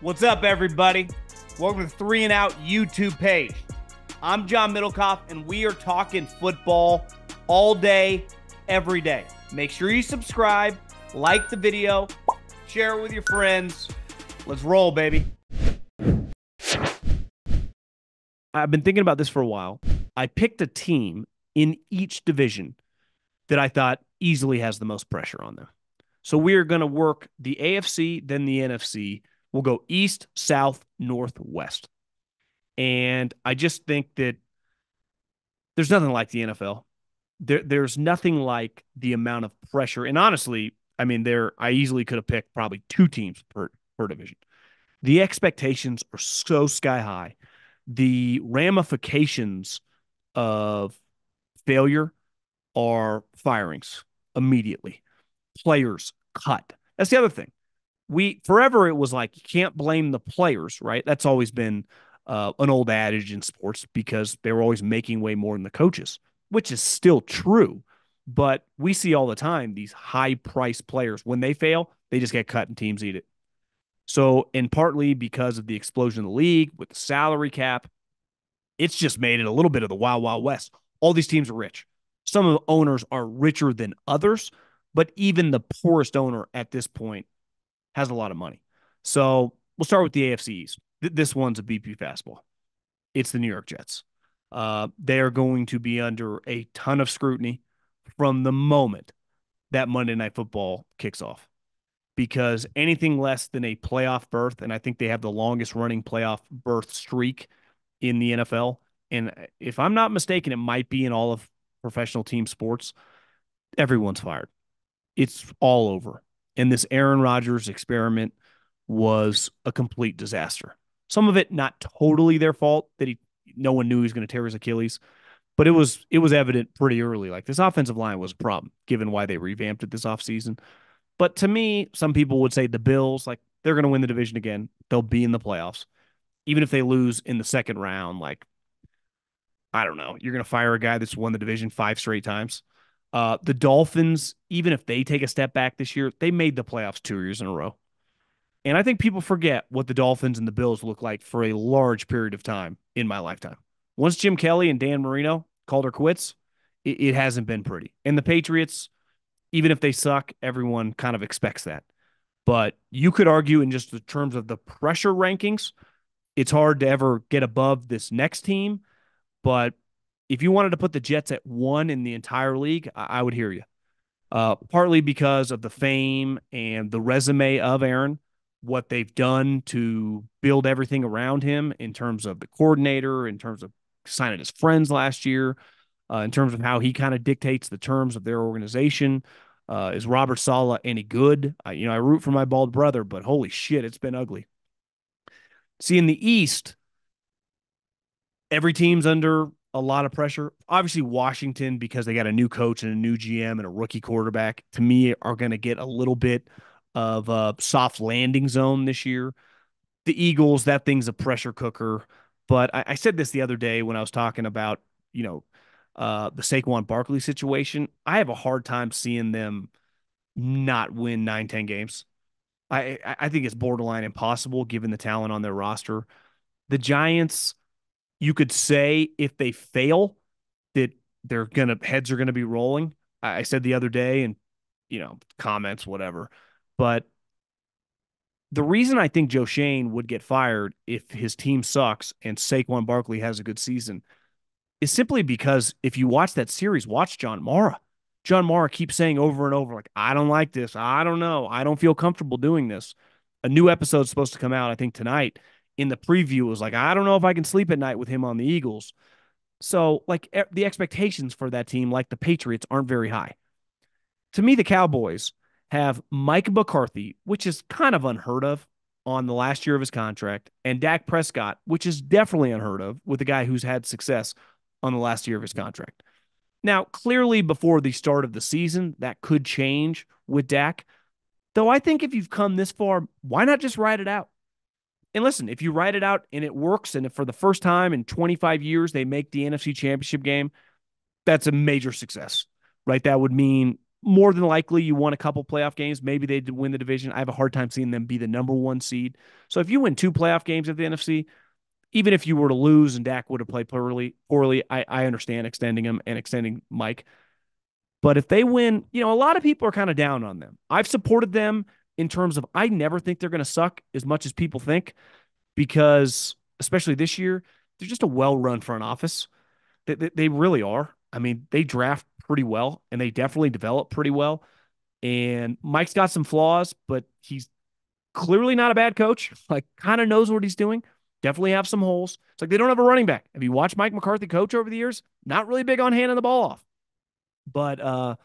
What's up, everybody? Welcome to the 3 and Out YouTube page. I'm John Middlekauff, and we are talking football all day, every day. Make sure you subscribe, like the video, share it with your friends. Let's roll, baby. I've been thinking about this for a while. I picked a team in each division that I thought easily has the most pressure on them. So we are going to work the AFC, then the NFC. We'll go east, south, north, west. And I just think that there's nothing like the NFL. There's nothing like the amount of pressure. And honestly, I mean, I easily could have picked probably 2 teams per division. The expectations are so sky high. The ramifications of failure are firings immediately. Players cut. That's the other thing. Forever it was like you can't blame the players, right? That's always been an old adage in sports because they were always making way more than the coaches, which is still true. But we see all the time these high-priced players, when they fail, they just get cut and teams eat it. So, and partly because of the explosion of the league with the salary cap, it's just made it a little bit of the Wild Wild West. All these teams are rich. Some of the owners are richer than others, but even the poorest owner at this point has a lot of money. So we'll start with the AFC East. This one's a BP fastball. It's the New York Jets. They are going to be under a ton of scrutiny from the moment that Monday Night Football kicks off, because anything less than a playoff berth, and I think they have the longest running playoff berth streak in the NFL. And if I'm not mistaken, it might be in all of professional team sports. Everyone's fired. It's all over. And this Aaron Rodgers experiment was a complete disaster. Some of it not totally their fault that no one knew he was going to tear his Achilles, but it was evident pretty early. Like, this offensive line was a problem, given why they revamped it this offseason. But to me, some people would say the Bills, like, they're going to win the division again. They'll be in the playoffs. Even if they lose in the second round, like, I don't know, you're going to fire a guy that's won the division 5 straight times. The Dolphins, even if they take a step back this year, they made the playoffs 2 years in a row. And I think people forget what the Dolphins and the Bills look like for a large period of time in my lifetime. Once Jim Kelly and Dan Marino called her quits, it hasn't been pretty. And the Patriots, even if they suck, everyone kind of expects that. But you could argue in just the terms of the pressure rankings, it's hard to ever get above this next team. But if you wanted to put the Jets at 1 in the entire league, I would hear you. Partly because of the fame and the resume of Aaron, what they've done to build everything around him in terms of the coordinator, in terms of signing his friends last year, in terms of how he kind of dictates the terms of their organization. Is Robert Saleh any good? I root for my bald brother, but holy shit, it's been ugly. See, in the East, every team's under a lot of pressure. Obviously, Washington, because they got a new coach and a new GM and a rookie quarterback, to me, are going to get a little bit of a soft landing zone this year. The Eagles, that thing's a pressure cooker. But I said this the other day when I was talking about, the Saquon Barkley situation. I have a hard time seeing them not win 9-10 games. I think it's borderline impossible given the talent on their roster. The Giants, you could say if they fail that heads are gonna be rolling. I said the other day, and comments, whatever. But the reason I think Joe Shane would get fired if his team sucks and Saquon Barkley has a good season is simply because if you watch that series, watch John Mara. John Mara keeps saying over and over, like, I don't like this. I don't know. I don't feel comfortable doing this. A new episode's supposed to come out, I think, tonight. In the preview, it was like, I don't know if I can sleep at night with him on the Eagles. So, like, the expectations for that team, like the Patriots, aren't very high. To me, the Cowboys have Mike McCarthy, which is kind of unheard of on the last year of his contract, and Dak Prescott, which is definitely unheard of with a guy who's had success on the last year of his contract. Now, clearly, before the start of the season, that could change with Dak. Though I think if you've come this far, why not just ride it out? And listen, if you ride it out and it works, and if for the first time in 25 years they make the NFC Championship game, that's a major success, right? That would mean more than likely you won a couple playoff games. Maybe they did win the division. I have a hard time seeing them be the number one seed. So if you win two playoff games at the NFC, even if you were to lose and Dak would have played poorly, I understand extending him and extending Mike. But if they win, a lot of people are kind of down on them. I've supported them in terms of I never think they're going to suck as much as people think because, especially this year, they're just a well-run front office. They really are. I mean, they draft pretty well and they definitely develop pretty well. And Mike's got some flaws, but he's clearly not a bad coach. Like, kind of knows what he's doing. Definitely have some holes. It's like they don't have a running back. Have you watched Mike McCarthy coach over the years? Not really big on handing the ball off. But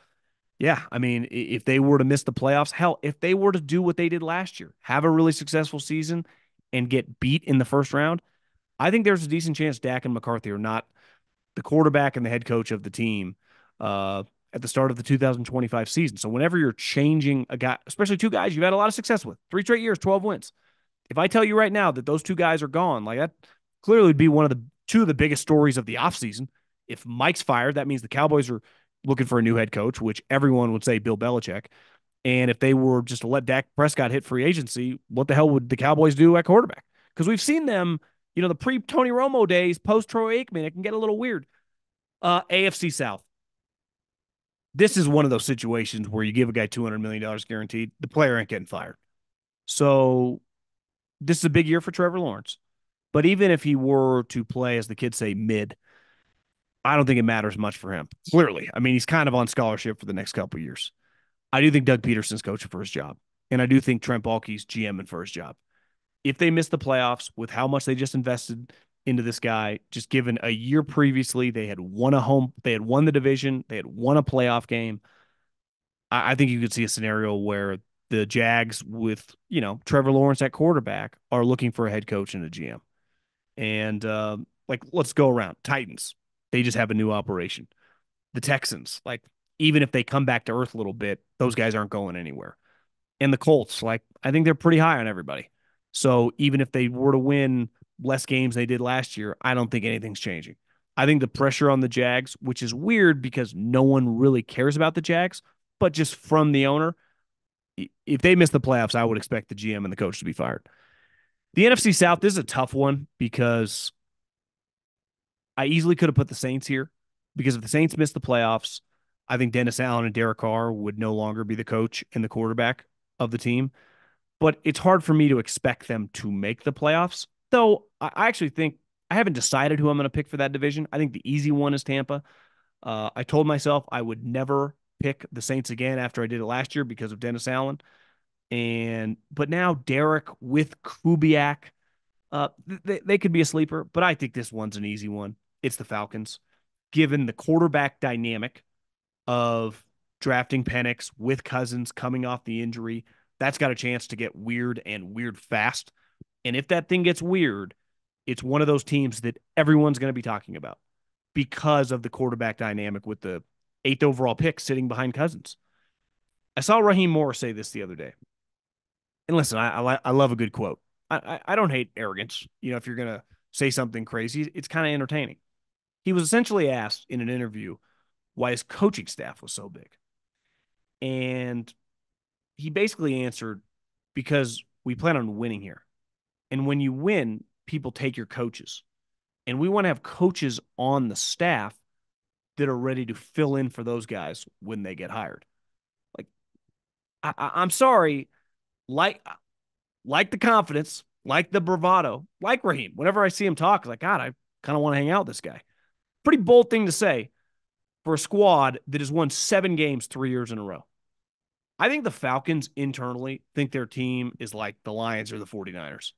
yeah, I mean, if they were to miss the playoffs, hell, if they were to do what they did last year, have a really successful season and get beat in the first round, I think there's a decent chance Dak and McCarthy are not the quarterback and the head coach of the team at the start of the 2025 season. So whenever you're changing a guy, especially two guys you've had a lot of success with, 3 straight years, 12 wins. If I tell you right now that those two guys are gone, like that clearly would be one of the two of the biggest stories of the offseason. If Mike's fired, that means the Cowboys are looking for a new head coach, which everyone would say Bill Belichick. And if they were just to let Dak Prescott hit free agency, what the hell would the Cowboys do at quarterback? Because we've seen them, the pre-Tony Romo days, post-Troy Aikman, it can get a little weird. AFC South. This is one of those situations where you give a guy $200 million guaranteed, the player ain't getting fired. So this is a big year for Trevor Lawrence. But even if he were to play, as the kids say, mid, I don't think it matters much for him. Clearly. I mean, he's kind of on scholarship for the next couple of years. I do think Doug Peterson's coaching for his job. And I do think Trent Baalke's GMing for his job. If they miss the playoffs with how much they just invested into this guy, just given a year previously, they had won the division, they had won a playoff game. I think you could see a scenario where the Jags with, Trevor Lawrence at quarterback are looking for a head coach and a GM. And let's go around. Titans, they just have a new operation. The Texans, even if they come back to earth a little bit, those guys aren't going anywhere. And the Colts, I think they're pretty high on everybody. So even if they were to win less games they did last year, I don't think anything's changing. I think the pressure on the Jags, which is weird because no one really cares about the Jags, but just from the owner, if they miss the playoffs, I would expect the GM and the coach to be fired. The NFC South, this is a tough one because I easily could have put the Saints here because if the Saints miss the playoffs, I think Dennis Allen and Derek Carr would no longer be the coach and the quarterback of the team. But it's hard for me to expect them to make the playoffs, though I actually think I haven't decided who I'm going to pick for that division. I think the easy one is Tampa. I told myself I would never pick the Saints again after I did it last year because of Dennis Allen. But now Derek with Kubiak, they could be a sleeper, but I think this one's an easy one. It's the Falcons, given the quarterback dynamic of drafting Penix with Cousins coming off the injury. That's got a chance to get weird and weird fast. And if that thing gets weird, it's one of those teams that everyone's going to be talking about because of the quarterback dynamic with the 8th overall pick sitting behind Cousins. I saw Raheem Morris say this the other day. And listen, I love a good quote. I don't hate arrogance. If you're going to say something crazy, it's kind of entertaining. He was essentially asked in an interview why his coaching staff was so big. And he basically answered, because we plan on winning here. And when you win, people take your coaches. And we want to have coaches on the staff that are ready to fill in for those guys when they get hired. I'm sorry, like the confidence, like the bravado, like Raheem. Whenever I see him talk, God, I kind of want to hang out with this guy. Pretty bold thing to say for a squad that has won 7 games 3 years in a row. I think the Falcons internally think their team is like the Lions or the 49ers.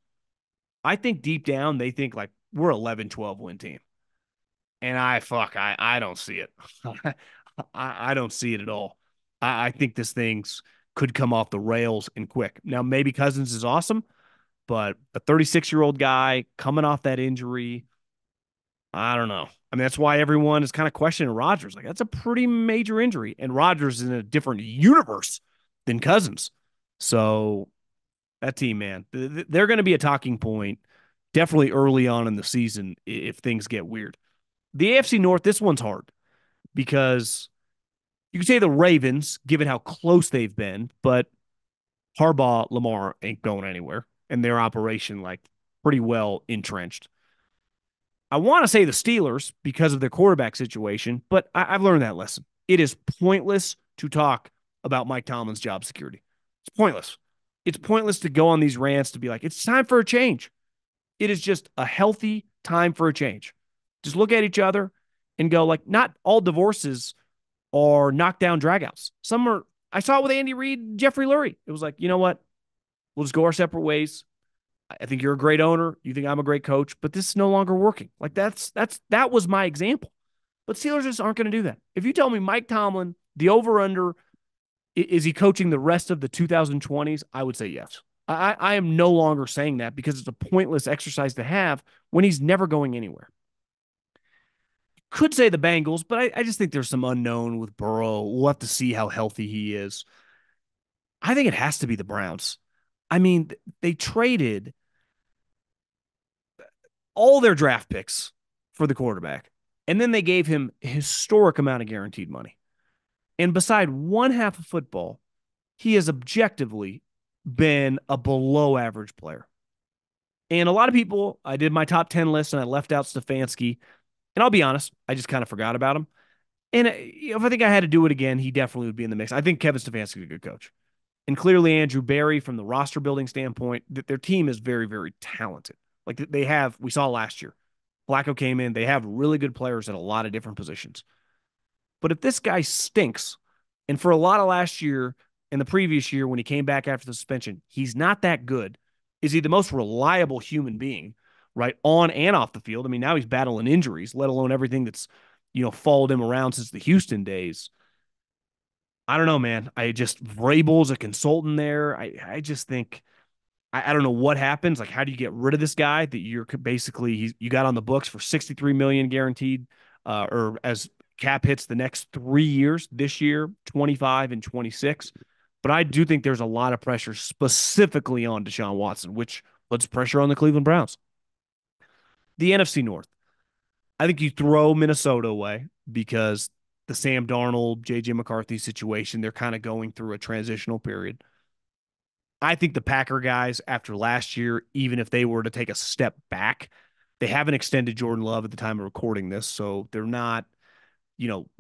I think deep down they think we're 11-12 win team. And I don't see it. I don't see it at all. I think this thing's could come off the rails and quick. Now, maybe Cousins is awesome, but a 36-year-old guy coming off that injury, I don't know. I mean, that's why everyone is kind of questioning Rodgers. That's a pretty major injury. And Rodgers is in a different universe than Cousins. So that team, man, they're going to be a talking point definitely early on in the season if things get weird. The AFC North, this one's hard because You can say the Ravens, given how close they've been, but Harbaugh, Lamar ain't going anywhere, and their operation like pretty well entrenched. I want to say the Steelers because of their quarterback situation, but I've learned that lesson. It is pointless to talk about Mike Tomlin's job security. It's pointless. It's pointless to go on these rants to be like, it's time for a change. It is just a healthy time for a change. Just look at each other and go, like, not all divorces are knockdown dragouts. Some are, I saw it with Andy Reid and Jeffrey Lurie. It was like, you know what? We'll just go our separate ways. I think you're a great owner. You think I'm a great coach, but this is no longer working. Like that was my example. But Steelers just aren't going to do that. If you tell me Mike Tomlin, the over under, is he coaching the rest of the 2020s? I would say yes. I am no longer saying that because it's a pointless exercise to have when he's never going anywhere. Could say the Bengals, but I just think there's some unknown with Burrow. We'll have to see how healthy he is. I think it has to be the Browns. I mean, they traded all their draft picks for the quarterback, and then they gave him a historic amount of guaranteed money. And beside one half of football, he has objectively been a below average player. And a lot of people, I did my top 10 list and I left out Stefanski. And I'll be honest, I just kind of forgot about him. And if I think I had to do it again, he definitely would be in the mix. I think Kevin Stefanski is a good coach. And clearly, Andrew Berry, from the roster building standpoint, that their team is very, very talented. Like they have, we saw last year. Flacco came in, they have really good players at a lot of different positions. But if this guy stinks, and for a lot of last year and the previous year when he came back after the suspension, he's not that good. Is he the most reliable human being, right, on and off the field? I mean, now he's battling injuries, let alone everything that's, followed him around since the Houston days. I don't know, man. I just Vrabel's a consultant there. I just think I don't know what happens. Like, how do you get rid of this guy that you're basically you got on the books for 63 million guaranteed, or as cap hits the next 3 years, this year, 25 and 26. But I do think there's a lot of pressure specifically on Deshaun Watson, which puts pressure on the Cleveland Browns. The NFC North. I think you throw Minnesota away because the Sam Darnold, JJ McCarthy situation, they're kind of going through a transitional period. I think the Packer guys, after last year, even if they were to take a step back, they haven't extended Jordan Love at the time of recording this, so they're not,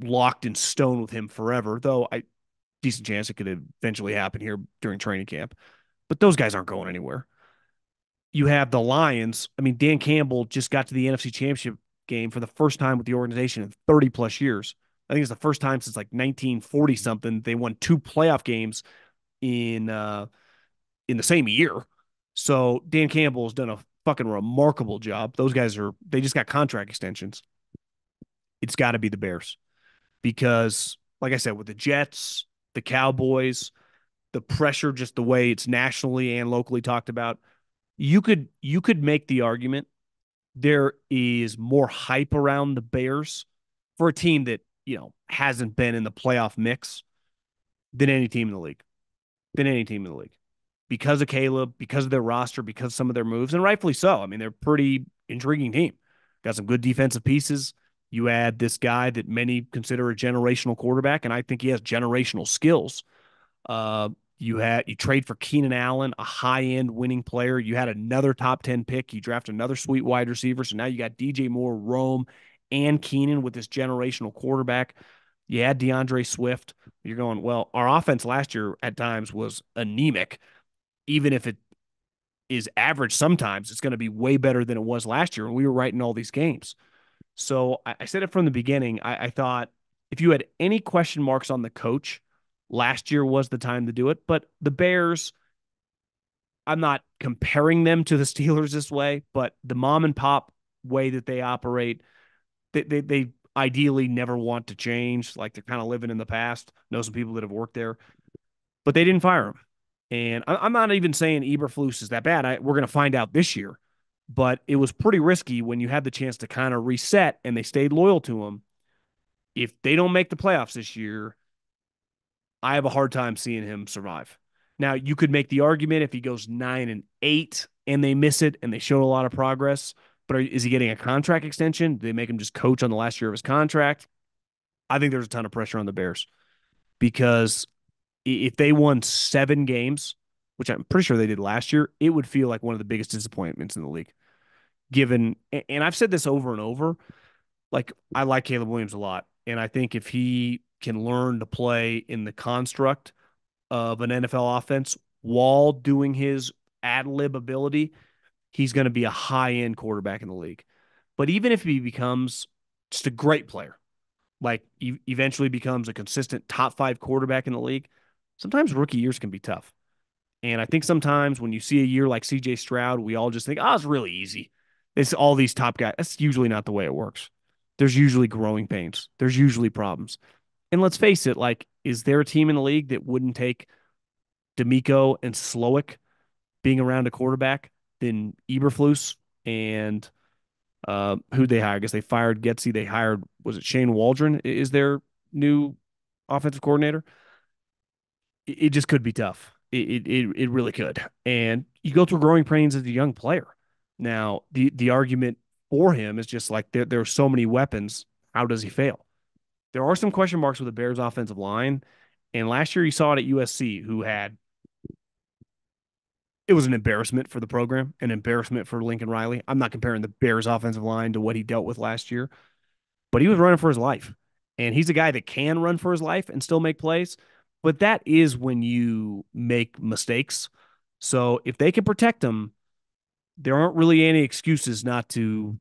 locked in stone with him forever. Though decent chance it could eventually happen here during training camp. But those guys aren't going anywhere. You have the Lions. I mean, Dan Campbell just got to the NFC Championship game for the first time with the organization in 30 plus years. I think it's the first time since like 1940 something they won 2 playoff games in the same year. So Dan Campbell has done a fucking remarkable job. Those guys they just got contract extensions. It's got to be the Bears because, like I said, with the Jets, the Cowboys, the pressure, just the way it's nationally and locally talked about, you could make the argument there is more hype around the Bears for a team that, hasn't been in the playoff mix than any team in the league. Than any team in the league. Because of Caleb, because of their roster, because of some of their moves, and rightfully so. I mean, they're a pretty intriguing team. Got some good defensive pieces. You add this guy that many consider a generational quarterback, and I think he has generational skills. You trade for Keenan Allen, a high-end winning player. You had another top 10 pick. You draft another sweet wide receiver. So now you got DJ Moore, Rome, and Keenan with this generational quarterback. You had DeAndre Swift. You're going, well, our offense last year at times was anemic. Even if it is average sometimes, it's going to be way better than it was last year. And we were right in all these games. So I said it from the beginning. I thought if you had any question marks on the coach, last year was the time to do it. But the Bears, I'm not comparing them to the Steelers this way, but the mom and pop way that they operate, they ideally never want to change. Like they're kind of living in the past. Know some people that have worked there, but they didn't fire him. And I'm not even saying Eberflus is that bad. We're going to find out this year. But it was pretty risky when you had the chance to kind of reset and they stayed loyal to him. If they don't make the playoffs this year, I have a hard time seeing him survive. Now, you could make the argument if he goes 9-8 and they miss it and they showed a lot of progress, but is he getting a contract extension? Do they make him just coach on the last year of his contract? I think there's a ton of pressure on the Bears. because if they won 7 games, which I'm pretty sure they did last year, it would feel like one of the biggest disappointments in the league. Given, and I've said this over and over, like I like Caleb Williams a lot, and I think if he can learn to play in the construct of an NFL offense while doing his ad lib ability, he's going to be a high end quarterback in the league. But even if he becomes just a great player, like eventually becomes a consistent top 5 quarterback in the league, sometimes rookie years can be tough. And I think sometimes when you see a year like CJ Stroud, we all just think, oh, it's really easy. It's all these top guys. That's usually not the way it works. There's usually growing pains. There's usually problems. And let's face it, like, is there a team in the league that wouldn't take D'Amico and Slowick being around a quarterback than Eberflus and who they hired? I guess they fired Getsy. They hired, was it Shane Waldron? Is their new offensive coordinator? It just could be tough. It really could. And you go through growing pains as a young player. Now, the argument for him is just like there are so many weapons. How does he fail? There are some question marks with the Bears offensive line. And last year you saw it at USC, who had it was an embarrassment for the program, an embarrassment for Lincoln Riley. I'm not comparing the Bears offensive line to what he dealt with last year, but he was running for his life. And he's a guy that can run for his life and still make plays. But that is when you make mistakes. So if they can protect him, there aren't really any excuses not to,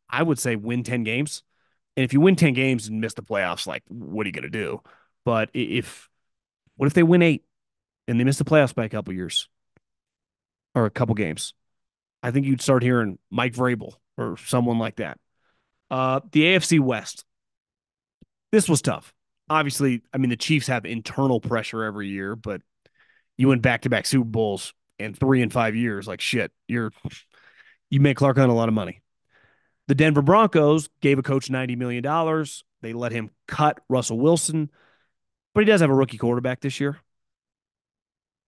I would say, win 10 games. And if you win 10 games and miss the playoffs, like, what are you going to do? But what if they win 8 and they miss the playoffs by a couple years or a couple games? I think you'd start hearing Mike Vrabel or someone like that. The AFC West. This was tough. Obviously, I mean, the Chiefs have internal pressure every year, but you win back-to-back Super Bowls in 3 and 5 years. Like, shit, you make Clark Hunt a lot of money. The Denver Broncos gave a coach $90 million. They let him cut Russell Wilson, but he does have a rookie quarterback this year.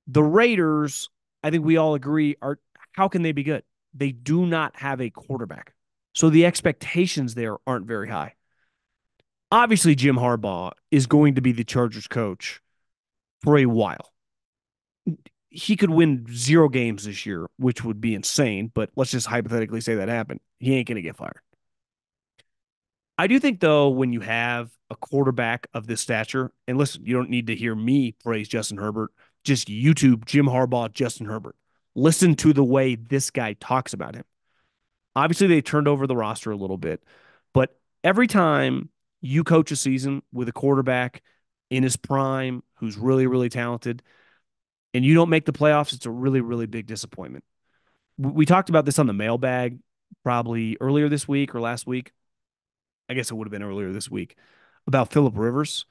The Raiders, I think we all agree, are how can they be good? They do not have a quarterback. So the expectations there aren't very high. Obviously, Jim Harbaugh is going to be the Chargers coach for a while. He could win 0 games this year, which would be insane, but let's just hypothetically say that happened. He ain't going to get fired. I do think, though, when you have a quarterback of this stature, and listen, you don't need to hear me praise Justin Herbert, just YouTube Jim Harbaugh, Justin Herbert. Listen to the way this guy talks about him. Obviously, they turned over the roster a little bit, but every time you coach a season with a quarterback in his prime who's really, really talented, and you don't make the playoffs, it's a really, really big disappointment. We talked about this on the mailbag probably earlier this week or last week. I guess it would have been earlier this week about Phillip Rivers.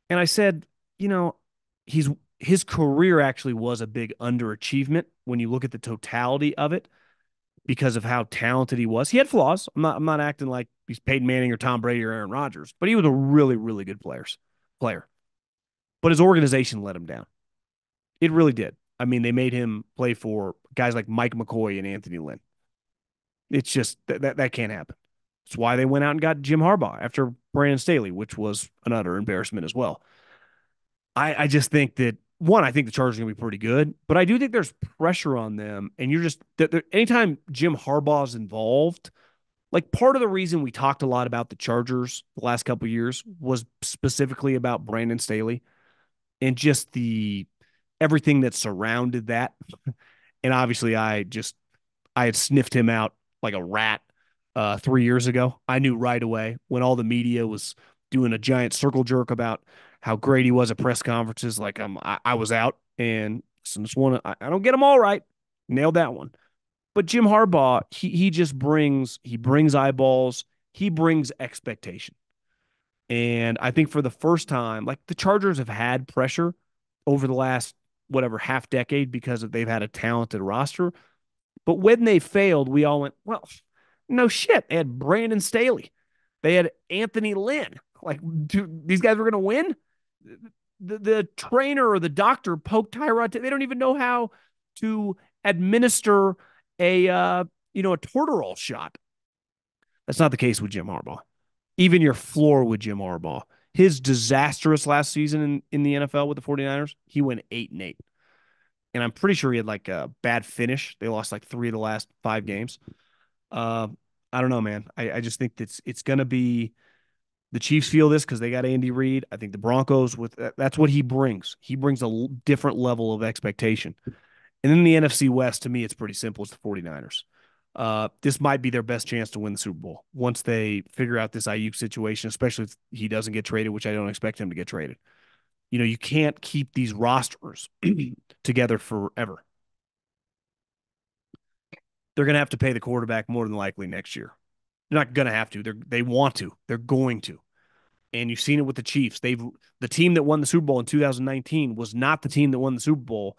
And I said, you know, he's his career actually was a big underachievement when you look at the totality of it because of how talented he was. He had flaws. I'm not acting like he's Peyton Manning or Tom Brady or Aaron Rodgers, but he was a really, really good player. But his organization let him down. It really did. I mean, they made him play for guys like Mike McCoy and Anthony Lynn. It's just that can't happen. That's why they went out and got Jim Harbaugh after Brandon Staley, which was an utter embarrassment as well. I just think that one, I think the Chargers are going to be pretty good, but I do think there's pressure on them. And you're just anytime Jim Harbaugh is involved, like part of the reason we talked a lot about the Chargers the last couple of years was specifically about Brandon Staley and just the everything that surrounded that. And obviously, I had sniffed him out like a rat 3 years ago. I knew right away when all the media was doing a giant circle jerk about how great he was at press conferences. Like I was out and just want to. I don't get them all right. Nailed that one. But Jim Harbaugh, he just brings eyeballs. He brings expectation. And I think for the first time, like the Chargers have had pressure over the last whatever half decade because they've had a talented roster. But when they failed, we all went, well, no shit. They had Brandon Staley. They had Anthony Lynn. Like, these guys were going to win? The trainer or the doctor poked Tyrod. They don't even know how to administer a Toradol shot. That's not the case with Jim Harbaugh. Even your floor with Jim Harbaugh, his disastrous last season in the NFL with the 49ers, he went 8-8. And I'm pretty sure he had like a bad finish. They lost like 3 of the last 5 games. Uh, I don't know, man. I just think it's going to be the Chiefs feel this because they got Andy Reid. I think the Broncos that's what he brings. He brings a different level of expectation. And then the NFC West, to me, it's pretty simple. It's the 49ers. This might be their best chance to win the Super Bowl once they figure out this Ayuk situation, especially if he doesn't get traded, which I don't expect him to get traded. You can't keep these rosters together forever. They're going to have to pay the quarterback more than likely next year. They're not going to have to. They want to. They're going to. And you've seen it with the Chiefs. The team that won the Super Bowl in 2019 was not the team that won the Super Bowl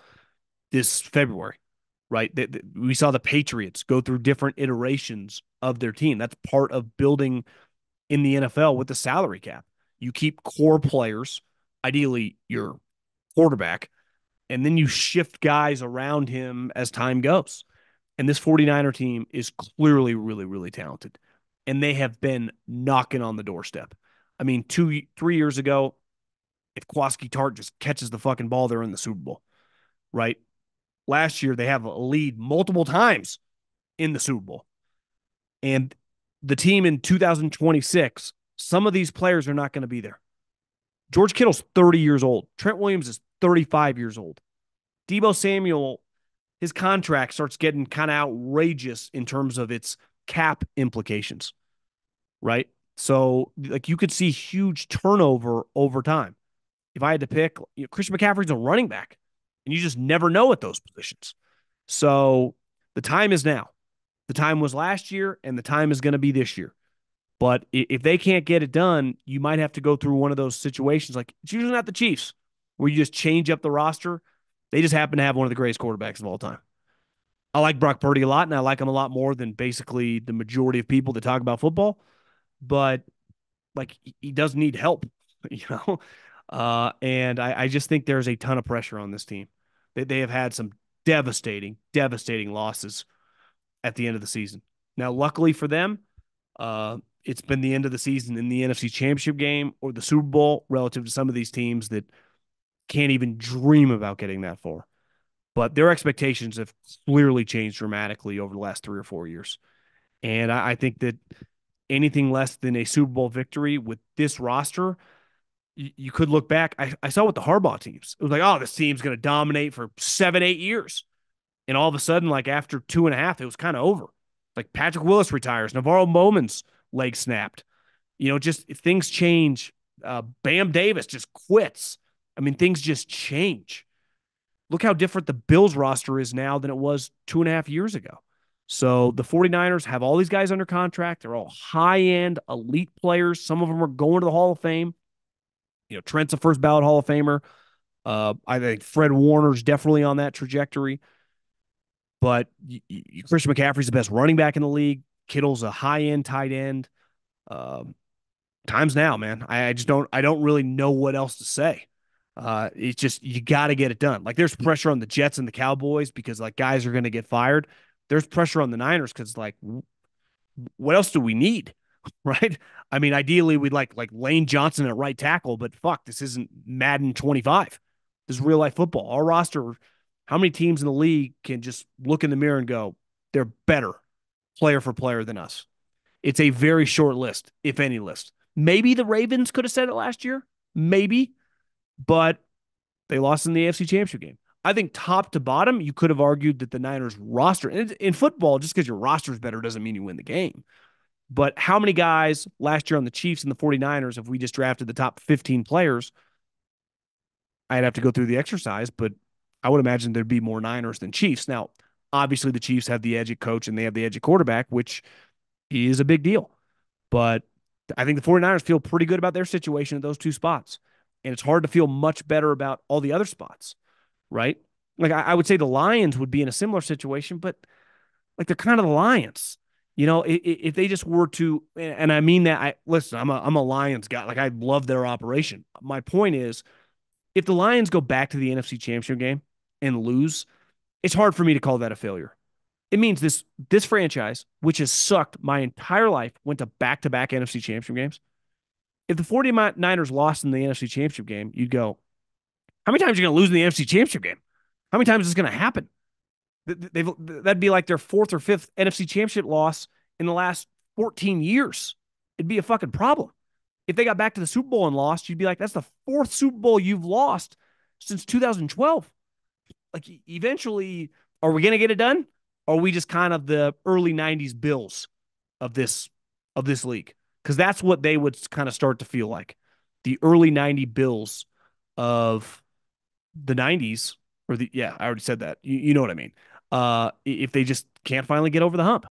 this February, right? We saw the Patriots go through different iterations of their team. That's part of building in the NFL with the salary cap. You keep core players, ideally your quarterback, and then you shift guys around him as time goes. And this 49er team is clearly really, really talented. And they have been knocking on the doorstep. I mean, 3 years ago, if Kwaski Tart just catches the fucking ball, they're in the Super Bowl, right? Last year, they have a lead multiple times in the Super Bowl. And the team in 2026, some of these players are not going to be there. George Kittle's 30 years old. Trent Williams is 35 years old. Deebo Samuel, his contract starts getting kind of outrageous in terms of its cap implications, right? So, like, you could see huge turnover over time. If I had to pick, Christian McCaffrey's a running back, and you just never know at those positions. So, the time is now. The time was last year, and the time is going to be this year. But if they can't get it done, you might have to go through one of those situations. Like, it's usually not the Chiefs, where you just change up the roster. They just happen to have one of the greatest quarterbacks of all time. I like Brock Purdy a lot, and I like him a lot more than basically the majority of people that talk about football. But like, he does need help, you know. And I just think there's a ton of pressure on this team. They have had some devastating, devastating losses at the end of the season. Now, luckily for them, it's been the end of the season in the NFC Championship game or the Super Bowl relative to some of these teams that can't even dream about getting that far. But their expectations have clearly changed dramatically over the last 3 or 4 years. And I think that anything less than a Super Bowl victory with this roster, you could look back. I saw with the Harbaugh teams. It was like, oh, this team's going to dominate for 7, 8 years. And all of a sudden, like after 2.5, it was kind of over. Like Patrick Willis retires. Navarro Bowman's leg snapped. Just things change. Bam Davis just quits. I mean, things just change. Look how different the Bills roster is now than it was 2.5 years ago. So the 49ers have all these guys under contract. They're all high-end elite players. Some of them are going to the Hall of Fame. Trent's a first ballot Hall of Famer. I think Fred Warner's definitely on that trajectory. But Christian McCaffrey's the best running back in the league. Kittle's a high-end tight end. Time's now, man. I don't really know what else to say. It's just, you got to get it done. Like, there's pressure on the Jets and the Cowboys because like guys are going to get fired. There's pressure on the Niners because like, what else do we need? Right? I mean, ideally we'd like Lane Johnson at right tackle, but fuck, this isn't Madden 25. This is real life football. Our roster, how many teams in the league can just look in the mirror and go, they're better player for player than us? It's a very short list, if any list. Maybe the Ravens could have said it last year. Maybe. But they lost in the AFC Championship game. I think top to bottom, you could have argued that the Niners roster, and in football, just because your roster is better doesn't mean you win the game. But how many guys last year on the Chiefs and the 49ers, if we just drafted the top 15 players, I'd have to go through the exercise, but I would imagine there'd be more Niners than Chiefs. Now, obviously the Chiefs have the edge at coach and they have the edge at quarterback, which is a big deal. But I think the 49ers feel pretty good about their situation at those two spots. And it's hard to feel much better about all the other spots, right? Like, I would say the Lions would be in a similar situation, but like, they're kind of the Lions. If they just were to, and I mean that, listen, I'm a Lions guy. Like, I love their operation. My point is, if the Lions go back to the NFC Championship game and lose, it's hard for me to call that a failure. It means this franchise, which has sucked my entire life, went to back-to-back NFC Championship games. If the 49ers lost in the NFC Championship game, you'd go, how many times are you going to lose in the NFC Championship game? How many times is this going to happen? That'd be like their fourth or fifth NFC Championship loss in the last 14 years. It'd be a fucking problem. If they got back to the Super Bowl and lost, you'd be like, that's the fourth Super Bowl you've lost since 2012. Like, eventually, are we going to get it done? Or are we just kind of the early 90s Bills of this league? Because that's what they would kind of start to feel like. The early 90 Bills of the 90s, or I already said that. You know what I mean. If they just can't finally get over the hump.